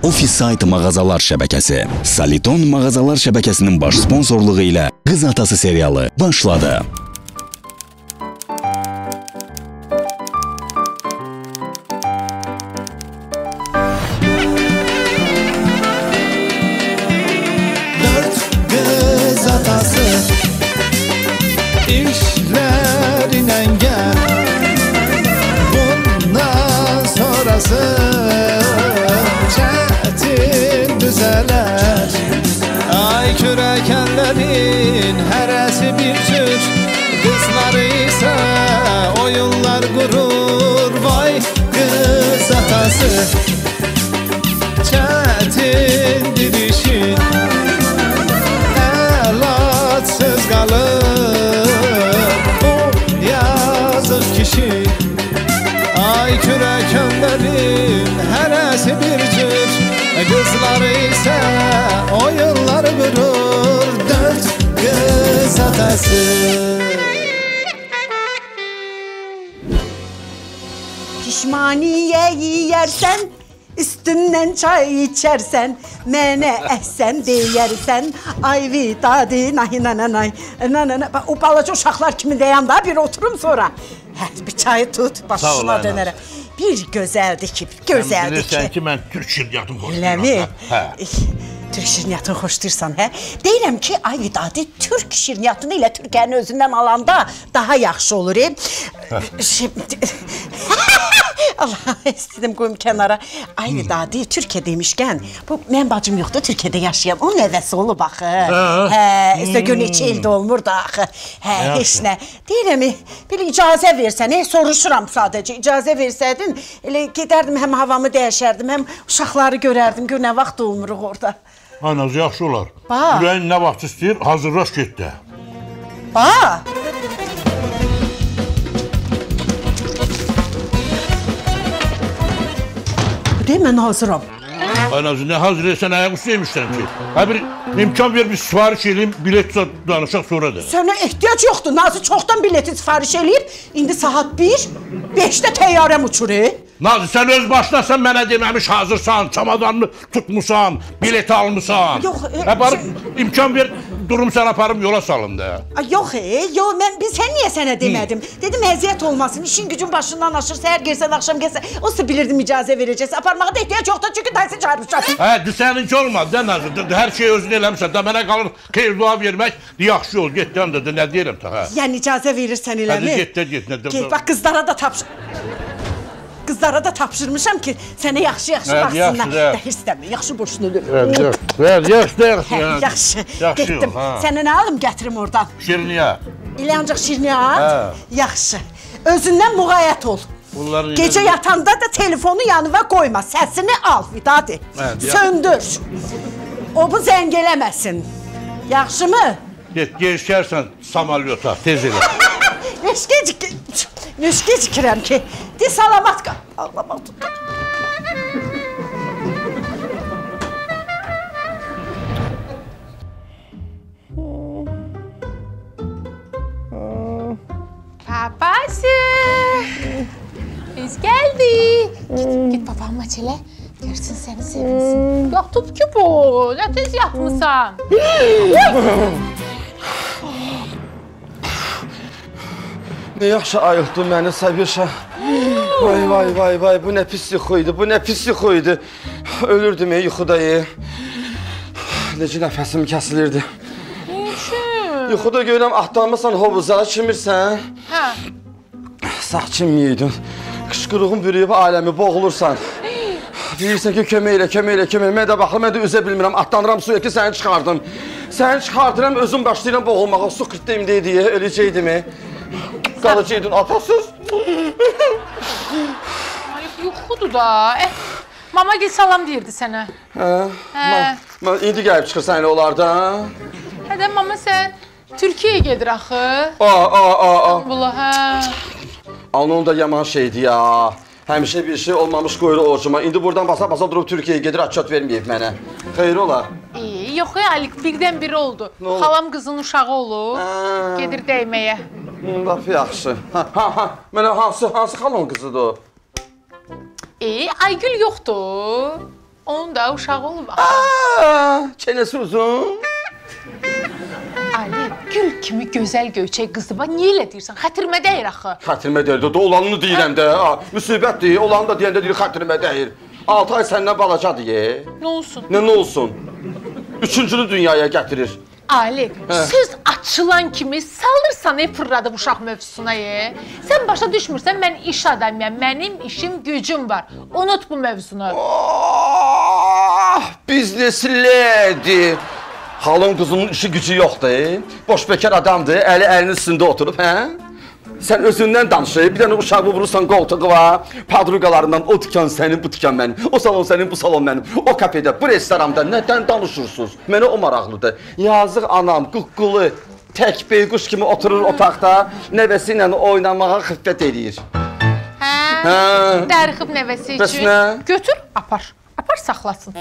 Ofis saytı mağazalar şəbəkəsi. Soliton mağazalar şəbəkəsinin baş sponsorluğu ilə Qız Atası serialı başladı. Qız atası işlərlə gəl, bundan sonrası çətin düzələr. Ay kürəkənlərin hərəsi bir cür, qızları isə oyunlar qurur. Vay qız atası çətindir işin, söz qalır o yazıq kişi. Ay kürəkənlərin hərəsi bir cür, qızları isə oyunlar qurur. Dörd qız atası. Pişmaniye yiyərsən, üstündən çay içərsən, mənə əhsən deyərsən. Ay vidadi, nay. O balaca uşaqlar kimi deyəm da, bir oturum sonra. Bir çayı tut, başına dönərəm. Bir gözəldir ki, gözəldir ki. Bilirsən ki, mən Türk şirniyyatını xoşlayıram. Eləmi? Türk şirniyyatını xoşlayırsan, hə? Deyirəm ki, ay vidadi, Türk şirniyyatını ilə Türkənin özündən alanda daha yaxşı olur. Allah, istedim qoyum kənara. Ay vidadi, Türkiyə demişkən, bu mən bacım yoxdur, Türkiyədə yaşayan. O nəvəsi olub axı. İşte gün neçə ildə olmur da axı. Heç nə. Deyirəm, bir icazə versən, soruşuram sadəcə. İcazə versəydin, elə gedərdim, həm havamı dəyişərdim, həm uşaqları görərdim. Gör, nə vaxt olmuruq orada. Anaz, yaxşı olar. Bax. Ürəyin nə vaxt istəyir, hazırlaş get də. Bax. Deyim, mən hazıram. Anaz, nə hazır etsən, ayaq üstü yemişsən ki. Bir imkan ver, bir sifariş edeyim, bilet danışaq sonra da. Sənə ehtiyac yoxdur. Nazı çoxdan bileti sifariş eləyib. İndi saat 1, 5-də təyyarəm uçur. Nazı, sən öz başlasan mənə deməmiş hazırsan, çamadanını tutmusan, bileti almışsan. Yox, imkan ver, durum sən aparım, yola salın da. Yox, sən niyə sənə demədim? Dedim, əziyyət olmasın, işin gücün başından aşır, səhər gelsən, axşam gelsən, o size bilirdim icazə verəcəksə. Aparmağa da ehtiyac yoxdur, çünki dayısı çağırmışam. Səninki olmadı da Nazı, hər şeyi özün eləmişsən, da mənə qalır xeyir dua vermək, yaxşı ol, get də, nə deyirəm ta. Yəni icazə verirsən eləmi? Hadi get. Get, bax, qızlara da tapşırmışam ki, sənə yaxşı-yaxşı baxsınlar. Hirslənmə, yaxşı boşun ölür. Yaxşı, getdim. Sənə nə alım gətirim oradan? Şirniyyat. İlə ancaq şirniyyat? Yaxşı. Özündən müğayət ol. Gecə yatanda da telefonu yanıva qoyma, səsini al, vidadi. Söndür. O bu zəng eləməsin. Yaxşı mı? Get, geçərsən samalyota, tez elə. Nüş gecikirəm ki, de salamat qal. Ağlamaq tutdu. Babası! Biz geldik. Git babamla çele. Görsün seni sevinsin. Yatıp ki bu. Ne tez yatmışsan. Ne yaxşı ayıltdın məni Səbirşah. Vay, bu nə pis yuxuydu, bu nə pis yuxuydu. Ölürdüm yuxuda. Necə nəfəsim kəsilirdi. Niçin? Yuxuda görürəm, atlanmışsan hovuzlara çimirsən. Sağ çimmiydin. Qışqırığın bürüyüb aləmi boğulursan. Deyirsən ki, kömək elə. Mən də baxım, mən də üzə bilmirəm. Atlanıram suya ki, səni çıxardım. Səni çıxardıram, özüm başlayıram boğulmağa. Su qırtdayım deyə, öləcəydimi? Qalıcıydın, atasız. Yuxudur da. Mama gel salam deyirdi sənə. İndi gəlib çıxırsan elə onlardan. Hədə mama sən Türkiyəyə gedir axı. Bula, Onun da yaman şeydi ya. Həmişə bir şey olmamış qoyur orucuma. İndi buradan basa-basa durub Türkiyəyə gedir, atçat verməyib mənə. Xeyr olar. Yox, Alik, birdən biri oldu. Xalam qızın uşağı olub, gedir dəyməyə. Laf yaxşı. Mənə hansı xalanın qızıdır o? Aygül yoxdur. Onun da uşağı olub. Çenəsi uzun. Ali, gül kimi gözəl göyçək qızıma niyə elə deyirsən? Xətrimə dəyir axı. Xətrimə deyir, olanını deyirəm də. Müsibətdir, olanı da deyəndə deyir, xətrimə dəyir. 6 ay səndən balacadır ye. Nə olsun? Nə olsun? Üçüncünü dünyaya gətirir. Ali, söz açılan kimi saldırsan fırladıb uşaq mövzusuna ye. Sən başa düşmürsən, mən iş adamıyam, mənim işim, gücüm var. Unut bu mövzunu. Bizneslidir. Halın qızının işi gücü yoxdur. Boş bekar adamdır, əli əlinin üstündə oturub, hə? Sən özündən danışır, bir dənə uşağı vurursan qoltuğa, padruqalarından o dükan sənin, bu dükan mənim, o salon sənin, bu salon mənim, o kafedə, bu restoranda nədən danışırsınız? Mənə o maraqlıdır. Yazıq anam, qıqqılı, tək beyquş kimi oturur otaqda, nəvəsi ilə oynamağa xiffət eləyir. Hə, dərxib nəvəsi Bəs üçün. nə? Götür, apar. Apar saxlasın.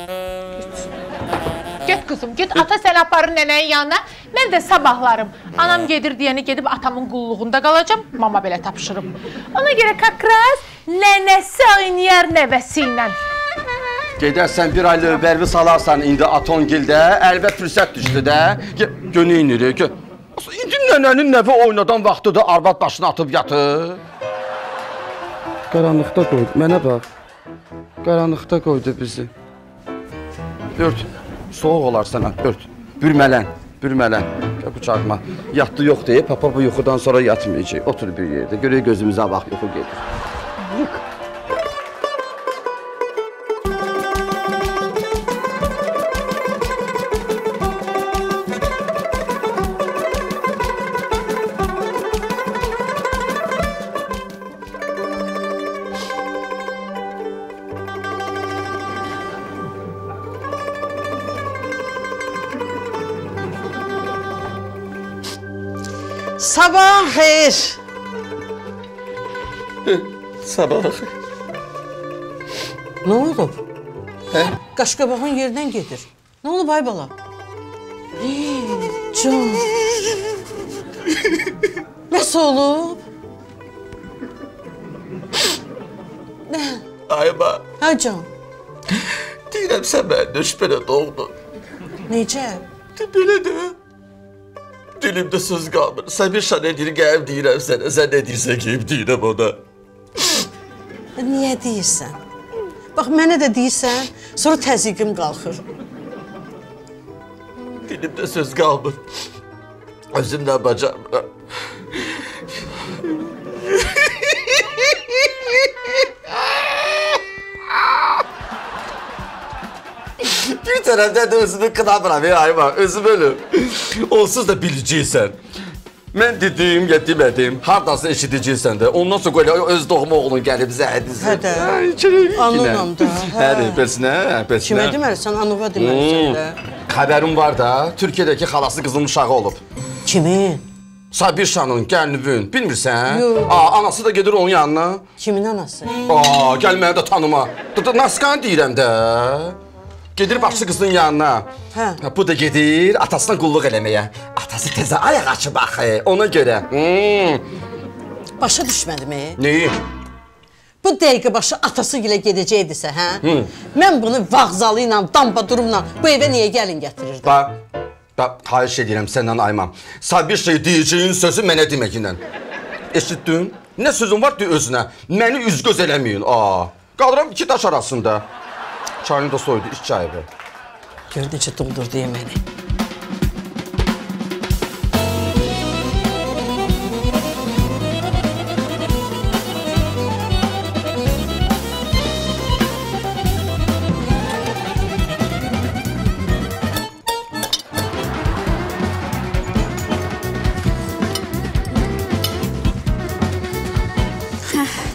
Get qızım, get ata sən aparır nənənin yanına. Mən də sabahlarım. Anam gedir deyəni gedib atamın qulluğunda qalacam. Mama belə tapşırıb. Ona görə kakraz nənəsi oynayar nəvəsi ilə. Gedərsən bir ay lövbərvi salarsan indi Atongildə, əlbət fürsət düşdü də. Gönüynür, İndi nənənin nəvi oynadan vaxtıdır, arvad başını atıb yatır. Qaranlıqda qoydu, mənə bax. Qaranlıqda qoydu bizi. Ört, soğuq olar sənə, ört. Bürmələn, bürmələn. Gəl qucağıma. Yatdı yox deyə, papa bu yuxudan sonra yatmayacaq. Otur bir yerdə, görək gözümüzə bax, yuxu gedir. Yık. Sabah xeyir. Sabah xeyir. Nə olub? Hə? Qaşqabağın yerdən gedir. Nə olub ay bala? Can. Nəsə olub? Nə? Ayba, Hə can. deyirəm sən məndə şübhələ doğdun. Necə? Belə də. Dilimdə söz qalmır. Sən bir şan edir, gəlib deyirəm sənə. Sən nə deyirsən ki, deyirəm ona. Niyə deyirsən? Bax, mənə də deyirsən, sonra təzyiqim qalxır. Dilimdə söz qalmır. Özümdən bacarmıram. Bir tərəfdən də özümü qınamıram, ayma, özüm ölüm. Onsuz da biləcəksən. Mən dedim, ya demədim, hardasa eşidəcəksən də. Ondan sonra qoyla öz doğma oğlun gəlib zəhədizə. Hə də, anunam da. Həri, bəsinə, bəsinə. Kimə deməlisən, anuva deməlisən də. Xəbərim var da, Türkiyədəki xalası qızın uşağı olub. Kimin? Sabir Şanın, Gəlnüvün, bilmirsən? Yox. Anası da gedir onun yanına. Kimin anası? Gəl mənə də tanıma. Nasqan deyirəm də. Gedir başçı qızın yanına. Hə. Bu da gedir atasına qulluq eləməyə. Atası təzə ayaq açıb axı, ona görə. Başa düşmədimi? Neyi? Bu dəqiqə başı atası ilə gedəcəkdisə, hə? Mən bunu vağzalı ilə, damba durumla bu evə niyə gəlin gətirirdim? Bax, xahiş edirəm səndən Ayman. Sabir şey deyəcəyin sözü mənə deməklə. Eşitdin? Nə sözün var de özünə. Məni üzgöz eləməyin. Qalıram iki daş arasında. Çayını da soydu, iç çayı ver. Gör necə doldurdu yeməni.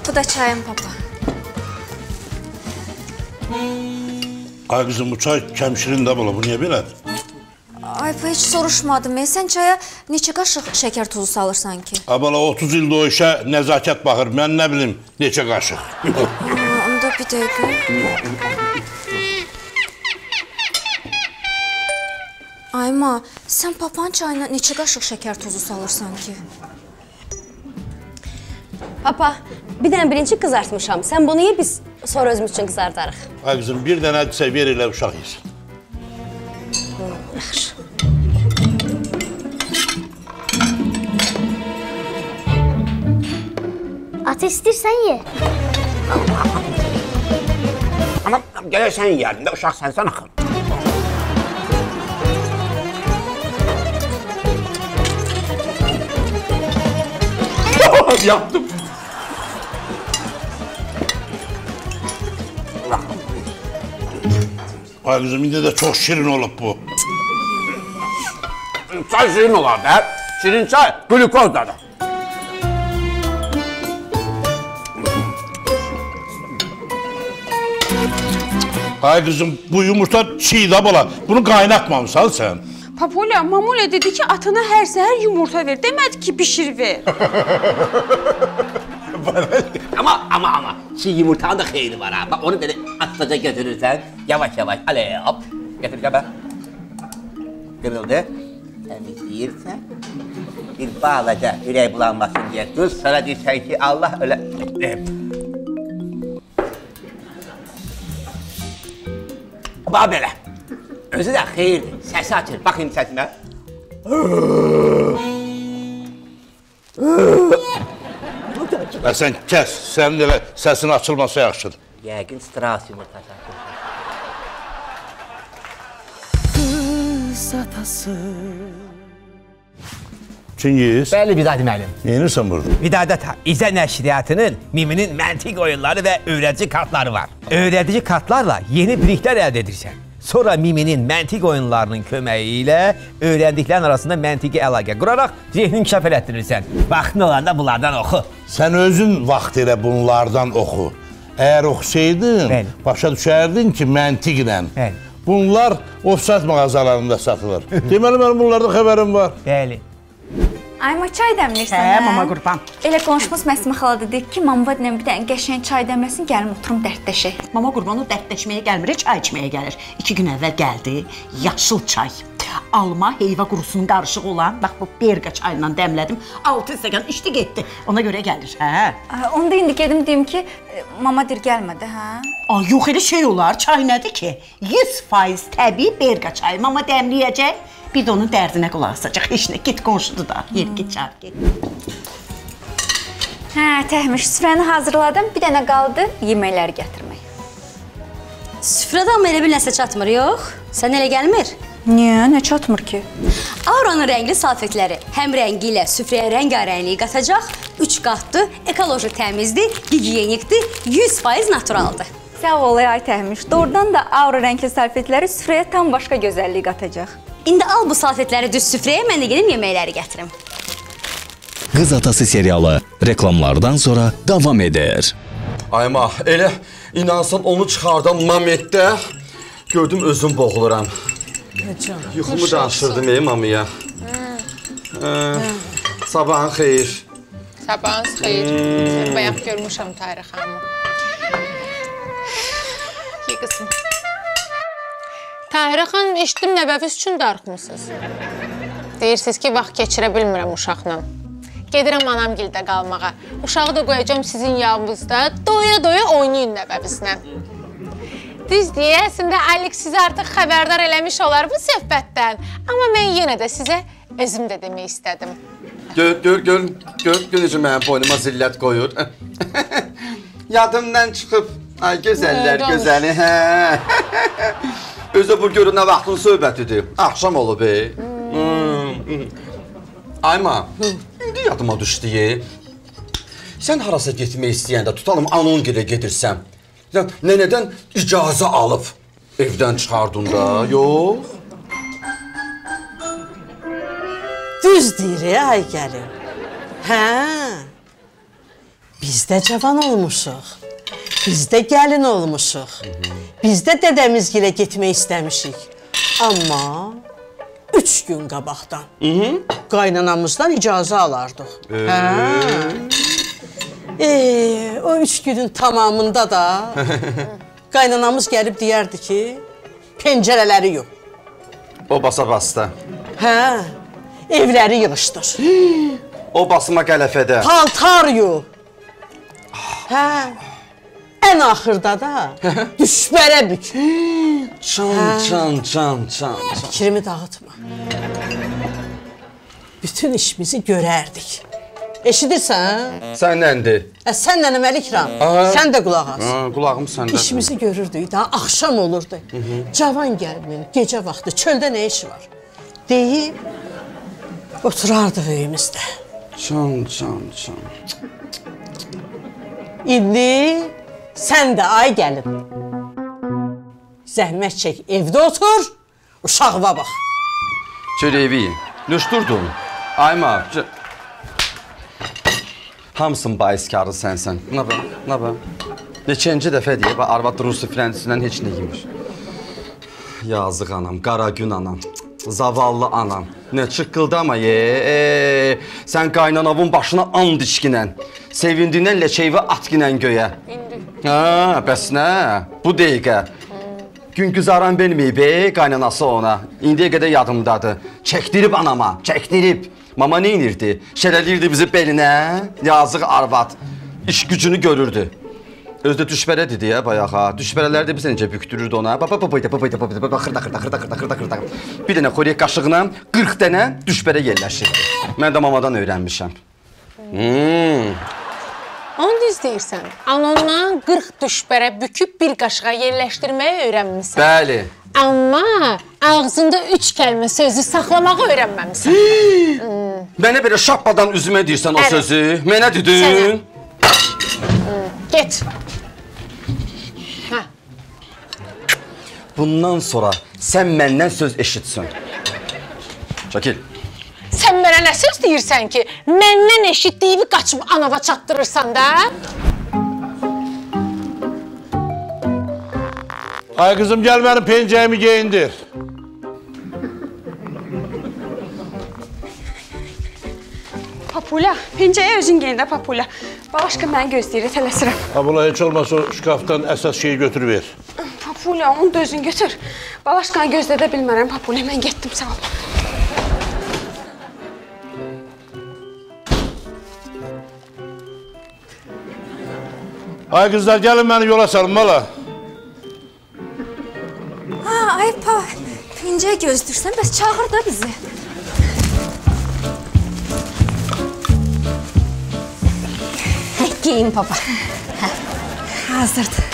Bu da çayım papa. Ay qızım, bu çay kəmşirin də bu niyə belədir? Ay pa, heç soruşmadım. Sən çaya neçə qaşıq şəkər tuzu salırsan ki? Abala 30 ildə o işə nəzakət baxır, mən nə bilim neçə qaşıq. Onda bir dəqiqə. Ayma, sən papanın çayına neçə qaşıq şəkər tuzu salırsan ki? Papa, bir dənə birinci qızartmışam. Sən bunu ye, biz Sonra özümüz üçün qızardarıq. Ay qızım, bir dənə desə ver elə uşaq yesin. Yaxşı. Ata istəyirsən ye. Ama gələ sən yerdin də, uşaq sənsən axı. Yaptım. Ay qızım, indi də çox şirin olub bu. Çay şirin olar da. Şirin çay, glukoz da. Ay qızım, bu yumurta çiğ də bala. Bunu qaynatmamısan sən. Papulya, Mamulya dedi ki, atına hər səhər yumurta ver. Demədi ki, bişir ver. Ama çiğ yumurtanın da xeyri var ha. Bak onu böyle atlaca götürürsen yavaş yavaş ale hop getir be. Kırıldı. Temizleyirsen bir bağlaca yüreği bulanmasın diye dur sana diyeceksin ki Allah öyle. Bak böyle. Özü de xeyirdir. Sesi açır. Bakayım sesime. Və sən kəs, sənin elə səsin açılmasa yaxşıdır. Yəqin Strauss yumurtası açır. Qız atası. Çingiz. Bəli, Vidadi müəllim. Neyinirsən burada? Vidadi ata, İzə nəşriyyatının Miminin məntiq oyunları və öyrədici kartları var. Öyrədici kartlarla yeni biliklər əldə edirsən. Sonra Miminin məntiq oyunlarının köməyi ilə öyrəndiklərin arasında məntiqi əlaqə quraraq zehnin inkişaf elətdirirsən. Vaxtın olanda bunlardan oxu. Sən özün vaxt elə bunlardan oxu. Əgər oxusaydın, başa düşərdin ki, məntiqlə. Bunlar ofsat mağazalarında satılır. Deməli, mənim bunlarda xəbərim var. Bəli. Ayma çay dəmlirsən, hə? Mama qurban. Elə qonşumuz Məsmə xala dedi ki, mama deyən bir dənə qəşəng çay dəmləsin, gəlim oturum dərdləşək. Mama qurban o dərdləşməyə gəlmir, çay içməyə gəlir. 2 gün əvvəl gəldi, yaşıl çay. Alma, heyva qurusunun qarışıq olan, bax bu berqa çayla dəmlədim, 6 stəkan içdi getdi. Ona görə gəlir, hə? Onda indi gedim deyim ki, mama dir gəlmədi, hə? Ay, yox elə şey olar, çay nədir ki? 100% təbii berqa çayı, mama dəmləyəcək. Bir də onun dərdinə qulaq asacaq, heç nə, git qonşudur da, yer git çağır, git. Hə, Təhmiş, süfrəni hazırladım, bir dənə qaldı yeməkləri gətirmək. Süfrədə amma elə bir nəsə çatmır, yox? Sən elə gəlmir? Niyə, nə çatmır ki? Auranın rəngli salfetləri həm rəngi ilə süfrəyə rəngarəngliyi qatacaq, 3 qatlı, ekoloji təmizdir, gigiyenikdir, 100% naturaldır. Sağ ol, ay Təhmiş, doğrudan da aura rəngli salfetləri süfrəyə tam başqa gözəllik qatacaq. İndi al bu salfetləri düz süfrəyə, mən də gedim yeməkləri gətirim. Qız Atası serialı reklamlardan sonra davam edir. Ayma, elə inansan onu çıxardan Mametdə gördüm özüm boğuluram. Yuxumu danışırdım mamaya. Sabahın xeyir. Sabahınız xeyir. Bayaq görmüşəm Tahirə xanımı. Ye qızım. Tahirə xanım, eşitdim nəvəviz üçün darıxmısınız. Deyirsiniz ki, vaxt keçirə bilmirəm uşaqla. Gedirəm anamgildə qalmağa. Uşağı da qoyacağım sizin yanınızda. Doya-doya oynayın nəvəvizlə. Düz deyəsində Alex sizi artıq xəbərdar eləmiş olar bu söhbətdən. Amma mən yenə də sizə özüm də demək istədim. Gör necə mənim boynuma zillət qoyur. Yadımdan çıxıb. Ay, gözəllər, gözəli, hə. Özə bu görün nə vaxtın söhbətidir. Axşam olub, Ayma, indi yadıma düşdü. Sən harasa getmək istəyəndə, tutalım Anongilə gedirsən. Nənədən icazə alıb evdən çıxardın da, yox? Düz deyir, ay gəlin. Hə, biz də cavan olmuşuq. Biz də gəlin olmuşuq. Biz də dədəmizgilə getmək istəmişik. Amma 3 gün qabaqdan qaynanamızdan icazə alardıq. O 3 günün tamamında da qaynanamız gəlib deyərdi ki, pəncərələri yox. O basa bastı. Hə, evləri yığışdır. O basma qələfədə. Paltar yox. Hə, ən axırda da düşbərə bük. Can. Fikrimi dağıtma. Bütün işimizi görərdik. Eşidirsən? Səndəndir. Sənlə Məlikram, sən də qulaq as. Qulağım səndədir. İşimizi görürdük, daha axşam olurdu. Cavan gəlinin gecə vaxtı çöldə nə işi var? Deyib, oturardıq evimizdə. Can. İndi sən də ay gəlin. Zəhmət çək, evdə otur, uşağıma bax. Çörəyi, nüşdürdün. Ayma, hamısın baiskarı sənsən. Nə bə? Neçənci dəfə deyib, arvad Rusi frəndisindən heç nə yemir. Yazıq anam, qara gün anam, zavallı anam. Nə çıqqıldama sən qaynanavın başına and içkinən, sevindindən ləçeyvə atkinən göyə. Bəs nə? Bu dəqiqə. Gün güzaran bilməyib, qaynanası ona. İndiyə qədər yadımdadır. Çəkdirib anama, çəkdirib. Mama neynirdi? Şərəlirdi bizi belinə. Yazıq arvad. İş gücünü görürdü. Özdə düşbərə dedi ya bayağa. Düşbərələr də bir necə büktürürdü ona. Xırda. Bir dənə xoriyyə qaşığına 40 dənə düşbərə yerləşirdi. Mən də mamadan öyrənmişəm. Onu düz deyirsən. Anondan 40 düşbərə büküb bir qaşığa yerləşdirməyi öyrənmişsən. Bəli. Amma ağzında 3 kəlmə sözü saxlamağı öyrənməmişsən. Mənə belə şappadan üzümə deyirsən o sözü. Mənə dedin. Get. Bundan sonra sən məndən söz eşitsin. Çəkil. Sən mənə nə söz deyirsən ki, məndən eşitdiyini qaçıb anava çatdırırsan da? Ay qızım, gəl mənim pencəyimi geyindir. Papula, pencəyə özün geyin də Papula. Başqa məni gözləyir, tələsirəm. Abla, heç olmasa o şkafdan əsas şeyi götür ver. Papula, onu da özün götür. Balaşqanı gözlədə bilmərəm Papula, mən getdim, sağ ol. Ay qızlar, gəlin məni yola salın, valla. Ay pencəyə gözləyirsən, bəs çağır da bizi. Geyin papa. Hazırdır.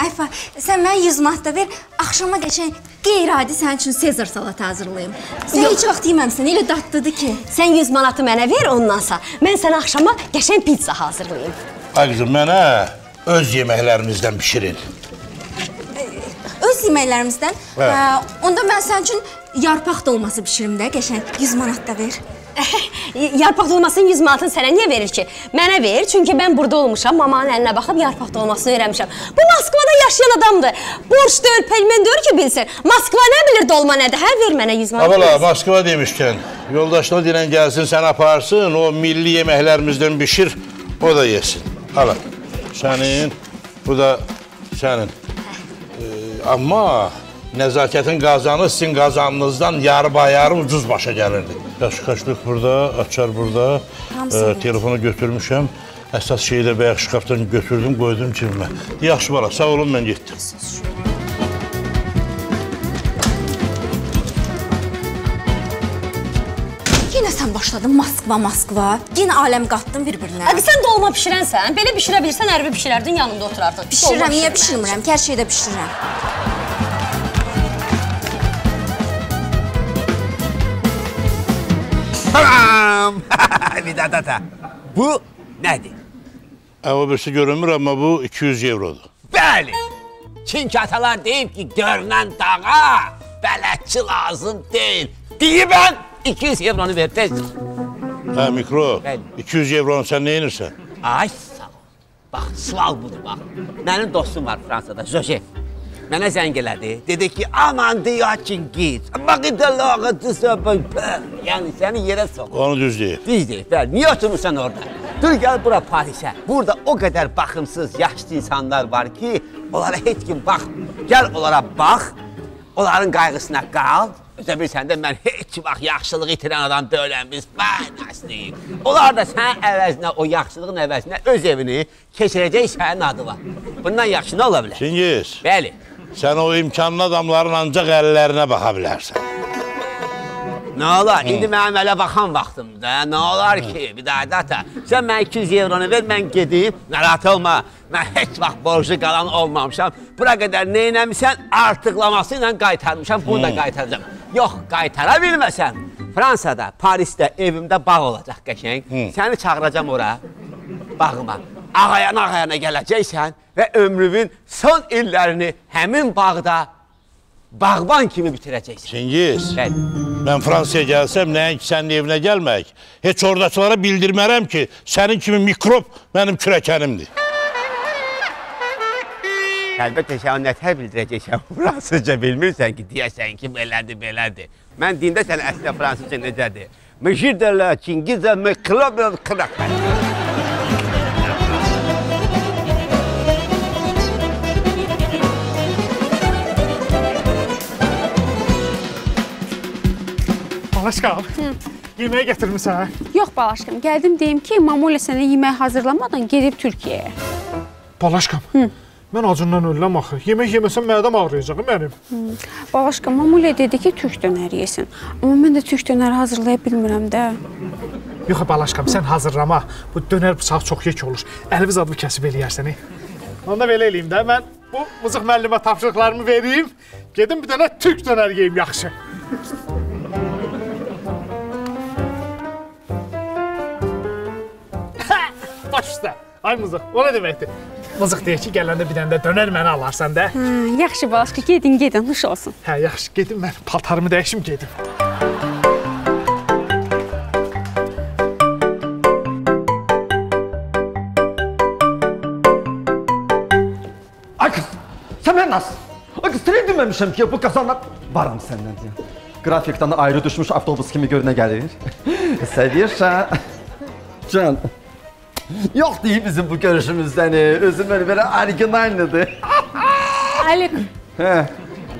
Ayfa, sən mənə 100 manat da ver, axşama qəşəng qeyri-adi sənin üçün Sezar salatı hazırlayım. Sən heç vaxt yeməmsən, elə dadlıdır ki. Sən 100 manatı mənə ver, ondansa mən sənə axşama qəşəng pizza hazırlayım. Ay qızım, mənə öz yeməklərimizdən pişirin. Öz yeməklərimizdən? Onda mən sənin üçün yarpaq dolması pişirim də, qəşəng 100 manat da ver. Yarpaq dolmasının 100 manatını sənə niyə verir ki? Mənə ver, çünki mən burada olmuşam, mamanın əlinə baxıb yarpaq dolmasını öyrənmişəm. Bu Moskvada yaşayan adamdır. Borç deyil, pelmen deyir ki, bilsin. Moskva nə bilir dolma nədir? Hə, ver mənə 100 manat. Abala, Moskva demişkən, yoldaşına deyilən gəlsin, sən aparsın, o milli yeməklərimizdən pişir, o da yesin. Hala, sənin, bu da sənin. Amma nəzakətin qazanı sizin qazanınızdan yarı-bayarı ucuz başa gəlirdi. Qaşıq burada, açar burada, telefonu götürmüşəm. Əsas şeyi də bayaq şkafdan götürdüm, qoydum cibimə. Yaxşı bala, sağ olun, mən getdim. Yenə sən başladın Moskva. Yenə aləm qatdın bir-birinə. Hadi sən dolma pişirənsən, belə pişirə bilirsən, ərbi pişirərdin, yanımda oturardın. Pişirirəm, niyə pişirmirəm? Hər şeydə pişirirəm. Vidadata, bu nədir? O birisi görünmür, amma bu 200 eurodur. Bəli, çünki atalar deyib ki, görünən dağa bələdçi lazım deyil. Deyibən 200 evronu ver, tezdir. Hə, mikro, 200 evronu sən nə inirsən? Ay, sağ ol. Bax, sual budur, bax. Mənim dostum var Fransada, Josef. Mənə zəng elədi, dedi ki, aman diyakin git. Baqidalığa düzəbən, yəni səni yerə soğur. Onu düz deyib. Düz deyib, bəli. Niyə oturmuşsan orada? Dur, gəl bura Parisə. Burada o qədər baxımsız, yaşlı insanlar var ki, onlara heç kim baxmır. Gəl onlara bax, onların qayğısına qal, Özə bilsən də mən heç vaxt yaxşılıq itirən adam deyiləm biz. Mən nəsliyim. Onlar da sənin əvəzinə, o yaxşılığın əvəzinə öz evini keçirəcək sənin adı var. Bundan yaxşı nə ola bilər? Çingiz. Bəli. Sən o imkanlı adamların ancaq əllərinə baxa bilərsən. Nə olar? İndi mənim ələ baxan vaxtımda. Nə olar ki? Bir daha da ata. Sən mən 200 evronu ver, mən gedim. Narahat olma. Mən heç vaxt borcu qalan olmamışam. Bura qədər neynəmişsən, artıqlaması ilə qaytarmışam. Bunu da qaytaracam. Yox, qaytara bilməsəm. Fransada, Parisdə, evimdə bağ olacaq qəşəng. Səni çağıracam ora, bağıma. Ağayana gələcəksən və ömrümün son illərini həmin bağda bağban kimi bitirəcəksən. Çingiz, mən Fransaya gəlsəm, nəyin ki sənin evinə gəlmək, heç oradakılara bildirmərəm ki, sənin kimi mikrop mənim kürəkənimdir. Əlbəttə, sən nətər bildirəcəksən, fransızca bilmirsən ki, deyəsən ki, belədir, belədir. Mən dində sən əslində fransızca necədir? Məcir dərlər, Çingizə, mikrop, kıraq. Balaşqam, yeməyə gətirmişsən? Yox, Balaşqam, gəldim deyim ki, Mamulə sənə yemək hazırlamadan gedib Türkiyəyə. Balaşqam, mən acından ölürəm axı. Yemək yeməsəm mədəm ağrıyacaq mənim. Balaşqam, Mamulə dedi ki, türk dönəri yesin. Amma mən də türk dönəri hazırlaya bilmirəm də. Yox, Balaşqam, sən hazırlama. Bu dönər bıçaq çox yek olur. Əlviz adını kəsib eləyərsən. Onda belə eləyim də, mən bu mızıq müəllimə tapşırıqlarımı vereyim. Gedim bir dənə türk dönər yeyim yaxşı. Baş üstə. Ay mızıq, o nə deməkdir? Mızıq deyək ki, gələndə bir dənə də dönər mənə alarsan da. Yaxşı, Balaşqa, gedin, nuş olsun. Hə, yaxşı, gedim mən paltarımı dəyişim, gedim. Ay qız, sən mən nasıl? Ay qız, sənə deməmişəm ki, bu qazanlar varam səndən deyə. Grafikdən ayrı düşmüş avtobus kimi görünə gəlir. Sevirsən. Can. Yox deyib bizim bu görüşümüzdən, özüm belə originallıdır. Alik, Hə.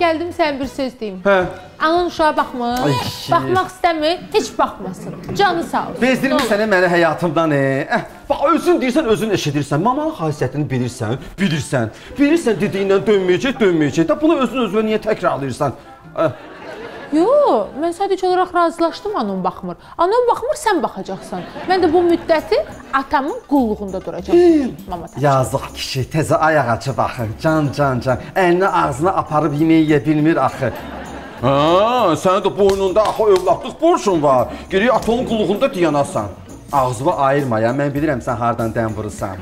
gəldim sən bir söz deyim. Hə. Anan uşağa baxmır, baxmaq istəmir, heç baxmasın. Canı sağ olsun. Bezdirmişsən məni həyatımdan. Bax, özün deyirsən, özün eşidirsən. Mamanın xasiyyətini bilirsən. Bilirsən dediyindən dönməyəcək. Da bunu özün-özünə niyə təkrarlayırsan? Yox, mən sadəcə olaraq razılaşdım anan baxmır. Anan baxmır, sən baxacaqsan. Mən də bu müddəti atamın qulluğunda duracağam. Yazıq kişi, təzə ayaq açıb axı. Can. Əlini ağzına aparıb yemək yeyə bilmir axı. Sənin də boynunda axı övladlıq borcun var. Geriyə atanın qulluğunda diyanasan. Ağzını ayırma ya, mən bilirəm sən hardan dən vurursan.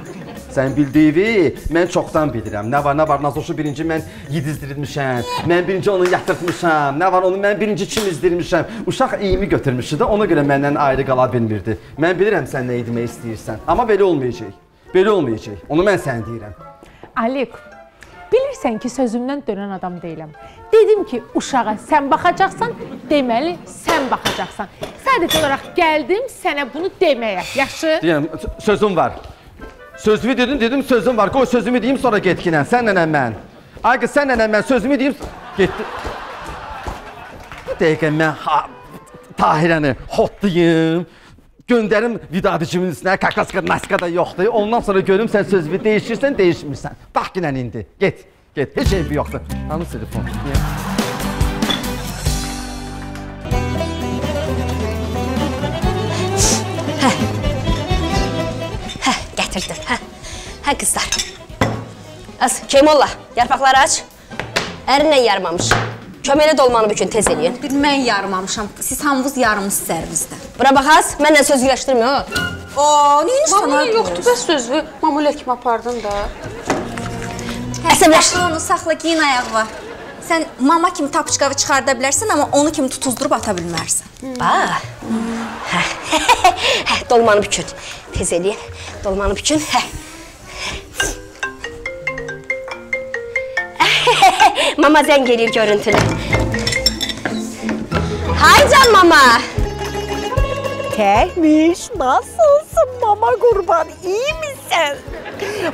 Sən bildiyi, mən çoxdan bilirəm. Nə var, Nazoşu birinci mən yedizdirilmişəm. Mən birinci onu yatırtmışam. Nə var, onu mən birinci çimizdirmişəm. Uşaq iyimi götürmüşdü də, ona görə məndən ayrı qala bilmirdi. Mən bilirəm sən nə etmək istəyirsən. Amma belə olmayacaq. Onu mən sənə deyirəm. Alik, bilirsən ki, sözümdən dönən adam deyiləm. Dedim ki, uşağa sən baxacaqsan, deməli sən baxacaqsan. Sadəcə olaraq gəldim sənə bunu deməyə. Yaxşı? Deyəm, sözüm var. Sözümü dedim, sözüm var. Qoy sözümü deyim, sonra getkinən. Sənlə mən. Ay qız, sənlə mən sözümü deyim, getdi. Bir dəqiqə mən Tahirəni hotlayım. Göndərim vidadicimin üstünə, kakaska da yoxdur. Ondan sonra görüm sən sözümü değişirsən, değişmirsən. Bax ginən indi. Get. Heç eybi yoxdur. Hanı telefon? Gətirdim. Hə qızlar. Az, Keymolla, yarpaqları aç. Ərinlə yarmamış. Köməklə dolmanı bükün, tez eləyin. Bir mən yarmamışam, siz hamınız yarımsız sərinizdə. Bura bax az, mənlə söz güləşdirmə o. Neyini sən Mamulə yoxdur, bəs sözü. Mamulə kimi apardın da. Əsəbləş. Onu saxla, giyin ayağı. Sən mama kimi tapışqavı çıxarda bilərsən, amma onu kimi tutuzdurub ata bilmərsən. Bax. Dolmanı bükün. Tez eləyin. Dolmanı bükün. Mama zəng eləyir görüntülü. Hay can mama. Təhmiş, nasılsın mama qurban, iyi misən?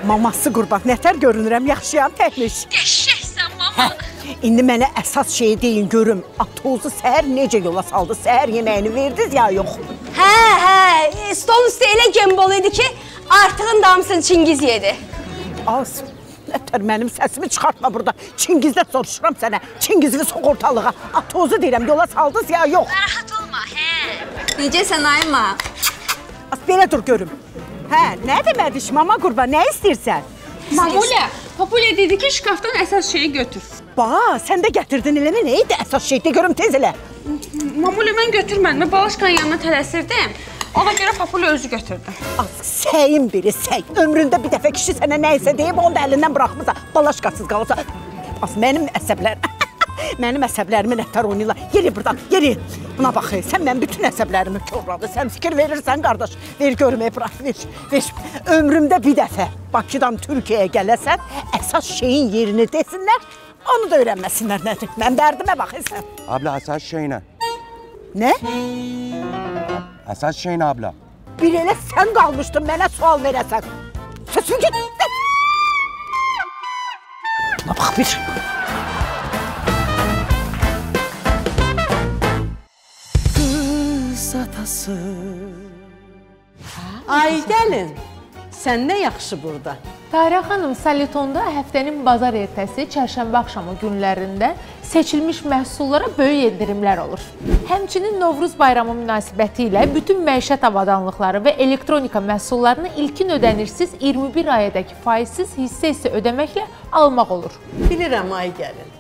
Maması qurban, nətər görünürəm, yaxşıyam Təhmiş. Qəşəksən mama. İndi mənə əsas şeyi deyin görüm. Atozu səhər necə yola saldı? Səhər yeməyini verdiniz ya yox? Hə, stol üstü elə gembol idi ki, artığın damısını Çingiz yedi. Az, nətər mənim səsimi çıxartma burada. Çingizdə soruşuram sənə. Çingizli soq ortalığa. Atozu deyirəm, yola saldınız ya yox? Narahat olma, hə. Necəsən Ayma? Az, belə dur görüm. Hə, nə demədiş, mama qurban, nə istəyirsən? Mamulya, Papulya dedi ki, şkafdan əsas şeyi götür. Sən də gətirdin eləmə, nə idi əsas şey? De görüm tez elə. Mamulya, mən götürmədim. Mən Balaşkanın yanına tələsirdim. Ona görə Papulya özü götürdü. Səyin biri, səy. Ömründə bir dəfə kişi sənə nə isə deyib, onu da əlindən buraxmırsa, balaşqasız qalırsa. Mənim əsəblərimi nətər oynayırlar. Yeri buradan, yeri. Buna bax, sən mən bütün əsəblərimi körladı. Sən fikir verirsən, qardaş. Ver görmə, bırak, ver. Ömrümdə bir dəfə Bakıdan Türkiyəyə gələsən, əsas şeyin yerini desinlər, onu da öyrənməsinlər nədir. Mən dərdimə baxırsan. Abla, əsas şey nə? Nə? Əsas şey nə, abla? Bir elə sən qalmışdın, mənə sual verəsən. Səsin git. Buna bax, bir. Atası. Ay gəlin, sən nə yaxşı burada? Tahirə xanım, Salitonda həftənin bazar ertəsi, çərşənbə axşamı günlərində seçilmiş məhsullara böyük endirimlər olur. Həmçinin Novruz bayramı münasibəti ilə bütün məişət avadanlıqları və elektronika məhsullarını ilkin ödənirsiz 21 ayədəki faizsiz hissə ödəməklə almaq olur. Bilirəm, ay gəlin.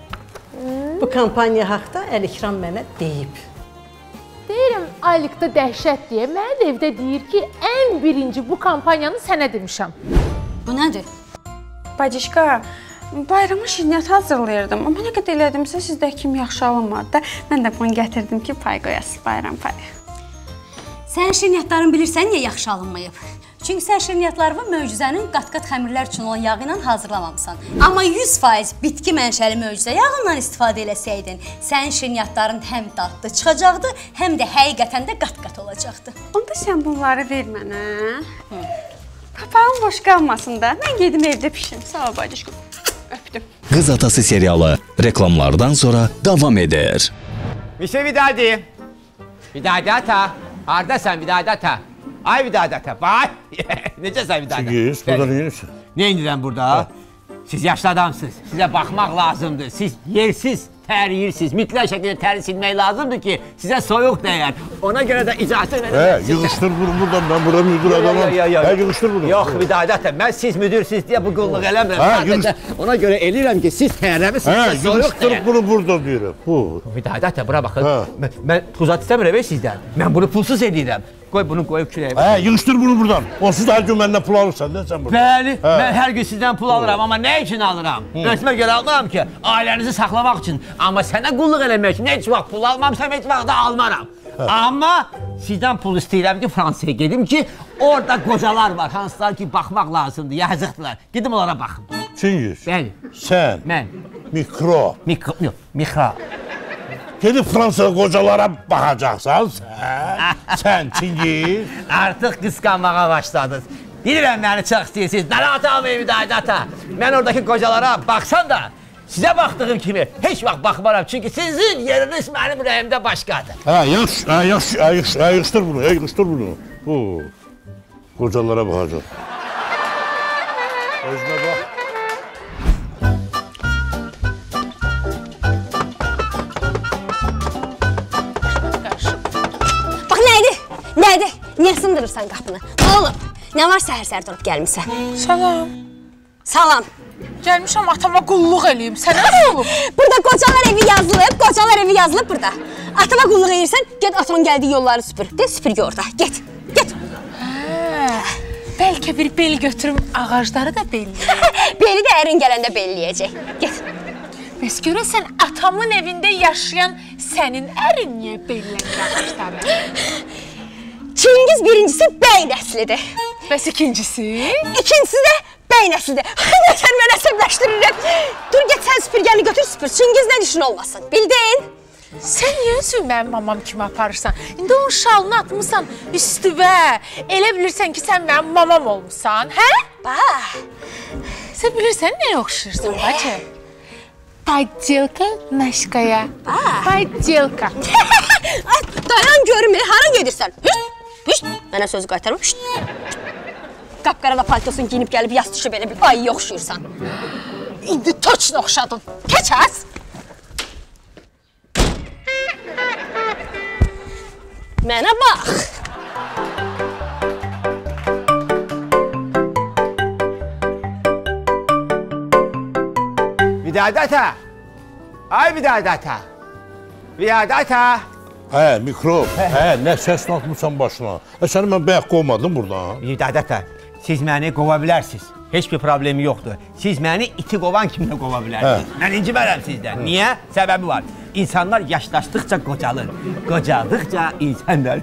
Bu kampaniya haqda Əlikram mənə deyib. Deyirəm, aylıqda dəhşət deyə, mənə evdə deyir ki, ən birinci bu kampaniyanı sənə demişəm. Bu nədir? Bacışqa, bayrama şirniyyat hazırlayırdım. Amma nə qədər elədimsə, sizdəki kimi yaxşı alınmadı da. Mən də bunu gətirdim ki, pay qoyasın, bayram payı. Sən şirniyyatların bilirsən niyə yaxşı alınmayıb? Çünki sən şirniyyatlarını möcüzənin qat-qat xəmirlər üçün olan yağı ilə hazırlamamısan. Amma 100% bitki mənşəli möcüzə yağından istifadə eləsəydin, sənin şirniyyatların həm dadlı çıxacaqdı, həm də həqiqətən də qat-qat olacaqdı. Onda sən bunları ver mənə. Papağım boş qalmasın da. Mən gedim evdə pişirim. Sağ ol bacışqım. Öpdüm. Qız Atası serialı reklamlardan sonra davam eder. Mişe Vidadi. Vidadi ata. Hardasan Vidadi ata? Ay Vidadi ata. Vay. Necəsən Vidadi? Çingiz, burada ne yürüsün? Ne indirəm burada? Siz yaşlı adamsınız. Sizə baxmaq lazımdır. Siz yersiz tər yeyirsiniz. Mütləq şəkildə təri silmək lazımdır ki, sizə soyuq dəyər. Ona görə də icazə verin. Yığışdır bunu buradan. Ben bura müdür adamım. Yığışdır bunu. Yox Vidadi ata, mən siz müdürsünüz deyə bu qulluq eləmirəm. Ona görə eləyirəm ki, siz tərləmisiniz, soyuq dəyər. Yığışdır bunu burada deyirəm. Vidadi ata, bura baxın. Mən pulzat istəmirəm sizdən. Mən bunu pulsuz eləyirəm. Qoy bunu qoyub kürəyə. Yığışdır bunu buradan. Onsuz hər gün məndən pul alırsan, nə sən burada? Bəli, mən hər gün sizdən pul alıram, amma nə üçün alıram? Özümə görə almıram ki, ailənizi saxlamaq üçün. Amma sənə qulluq eləmək üçün heç vaxt pul almamışam, heç vaxt da almaram. Amma sizdən pul istəyirəm ki, Fransaya gedim ki, orada qocalar var, hansılar ki, baxmaq lazımdır, yazıqdılar. Gedim onlara baxım. Çingiz, sən mikro. Mikro. Gedib Fransada qocalara baxacaqsan sən Çingiz. Artıq qısqanmağa başladınız. Bilirəm məni çox istəyirsiniz. Narahat almayın Vidadi ata. Mən oradakı qocalara baxsam da, sizə baxdığım kimi heç vaxt baxmaram. Çünki sizin yeriniz mənim ürəyimdə başqadır. Yığışdır bunu, yığışdır bunu. Qocalara baxacaq. Özünə bax. Nədir? Niyə sındırırsan qapını? Nə olub? Nə var səhər-səhər durub gəlmişsən? Salam. Salam. Gəlmişəm atama qulluq eləyim. Sənə nə olub? Burada qocalar evi yazılıb burada. Atama qulluq eləyirsən, get atanın gəldiyi yolları süpür. De, süpürgə orada. Get. Bəlkə bir bel götürüm, ağacları da belləyək. Beli də ərin gələndə belləyəcək. Get. Bəs görəsən, atamın evində yaşayan sənin ərin niyə bellənir ağacları? Çingiz birincisi bəy nəslidir. Bəs ikincisi? İkincisi də bəy nəslidir. Nətər mən əsəbləşdirirəm. Dur, get sən süpürgəni götür, süpür. Çingiz nə düşün olmasın, bildin? Sən niyə özün mənim mamam kimi aparırsan? İndi onun şalını atmışsan üstüvə. Elə bilirsən ki, sən mənim mamam olmuşsan, hə? Bax. Sən bilirsən nəyə oxşayırsan, bacı? Подделка Naşkaya. Подделка. Dayan görüm, hara gedirsən? Hüst, mənə sözü qaytarma. Hüst. Qapqarada paltosun giyinib gəlib yas düşüb elə bir ayı oxşuyursan. İndi toçna oxşadın. Keç az. Mənə bax. Vidadata! Ay Vidadata! Vidadata! Hə, mikrop. Hə, nə səs atmışsan başına. Səni mən bayaq qovmadım buradan. Vidadata, siz məni qova bilərsiniz. Heç bir problemi yoxdur. Siz məni iti qovan kimi də qova bilərsiniz. Mən incimərəm sizdən. Niyə? Səbəbi var. İnsanlar yaşlaşdıqca qocalır. Qocaldıqca insanlar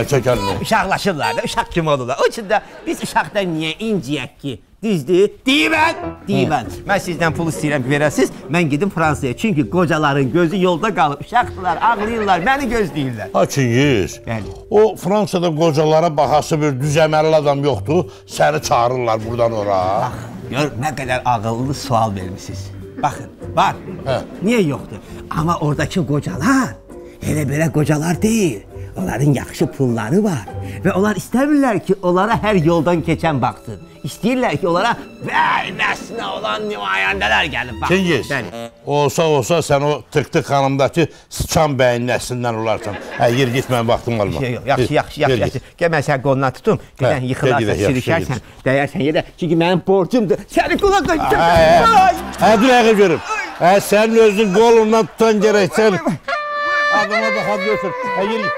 çəkəlim. Uşaqlaşırlar da, uşaq kimi olurlar. O üçün də biz uşaqdan niyə inciyək ki? Düzdür? Deyimən. Mən sizdən pul istəyirəm ki, verəsiniz. Mən gedim Fransaya. Çünki qocaların gözü yolda qalıb. Uşaqdılar, ağlayırlar, məni gözləyirlər. Çingiz, o Fransada qocalara baxası bir düzəmərli adam yoxdur. Səni çağırırlar buradan ora. Bax, gör nə qədər ağıllı sual vermişsiniz. Baxın, bax, niyə yoxdur? Amma oradakı qocalar elə belə qocalar deyil. Onların yaxşı pulları var və onlar istəmirlər ki, onlara hər yoldan keçən baxsın. İstəyirlər ki, onlara nəsnə olan nümayəndələr gəlib baxsın. Çingiz, olsa sən o tık-tık xanımdakı Sıçan bəyin nəslindən olarsan. Yer git, mənim vaxtım olma. Yaxşı. Gəl mən səni qoluna tutum, gələn yıxılarsan, sirikərsən, dəyərsən yerə. Çünki mənim borcumdur. Səni qulaq qoyacaq. Dur, əqil görüm. Sənin özün qolundan tutan gərək, sən adama baxa diyorsun. Yer git.